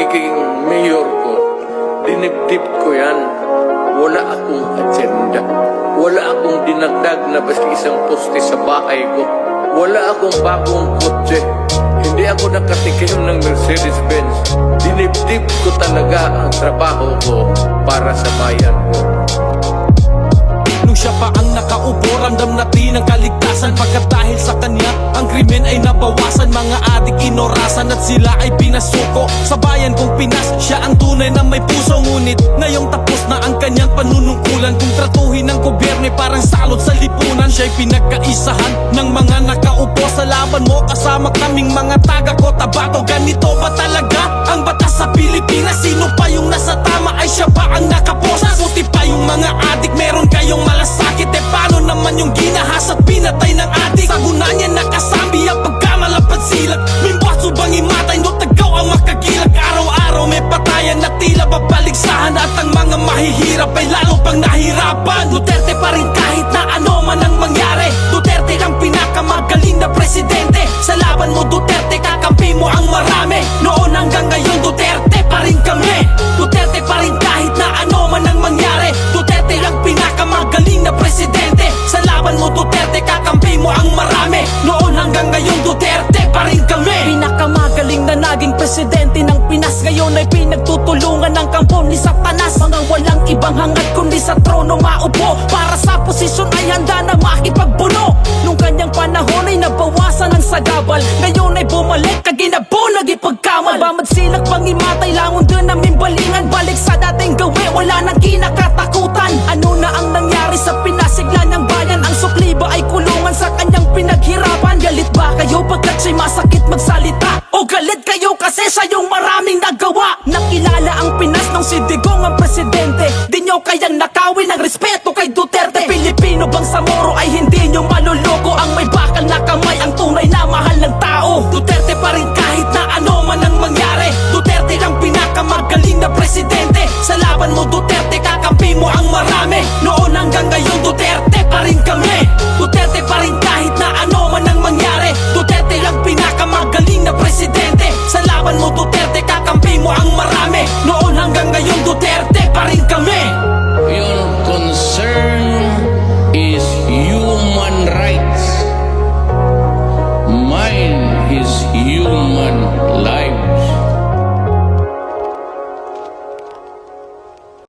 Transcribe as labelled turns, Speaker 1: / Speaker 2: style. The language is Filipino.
Speaker 1: pagiging mayor ko, dinibdib ko yan. Wala akong agenda. Wala akong dinagdag na basta isang poste sa bahay ko. Wala akong bagong kotse. Hindi ako nakatikim ng Mercedes-Benz. Dinibdib ko talaga ang trabaho ko para sa bayan ko.
Speaker 2: Nung siya pa ang nakaupo, ramdam natin ang kaligtasan. Pagkat dahil sa kanya, ang krimen ay nabawasan. Mga adik inorasan at sila ay pinasuko. Sa bayan kong Pinas, siya ang tunay na may puso. Ngunit ngayong tapos na ang kanyang panunungkulan. Kung tratuhin ng gobyerno parang salot sa lipunan. Siya'y pinagkaisahan ng mga nakaupo. Sa laban mo kasama kaming mga taga Cotabato. Ganito ba talaga ang batas sa Pilipinas? Sino pa yung nasa tama ay siya pa ang nakaposa? Puti pa yung mga adik, meron kayong malasakit. Paano naman yung ginahas at pinatay ng adik? Sa guna niya nakasambi ang pagkamalapad silak. Mimbaso bang imatay, no tagaw ang makagilak. Araw-araw may patayan na tila babaligsahan. At ang mga mahihirap ay lalo pang nahirapan. Duterte pa rin kahit na ano man ang mangyari. Duterte ang pinakamagaling na presidente. Sa laban mo Duterte, kakampi mo ang marami. Noon hanggang ngayon Duterte pa rin kami. Duterte pa rin kahit na ano man ang mangyari. Duterte ang pinakamagaling na presidente. Sa laban mo Duterte, kakampi mo ang marami. Noon hanggang ngayon Duterte pa rin kami. Pinakamagaling na naging presidente ng Pinas. Ngayon ay pinagtutulungan ng kampo ni Satanas. Mga walang ibang hangad kundi sa trono maupo. Para sa posisyon ay handa na makipagbuno. Nung kanyang panahon ay nabawasan ang sagabal. Ngayon ay bumalik kaginabo nagipagkamal. Bamad silak pang imatay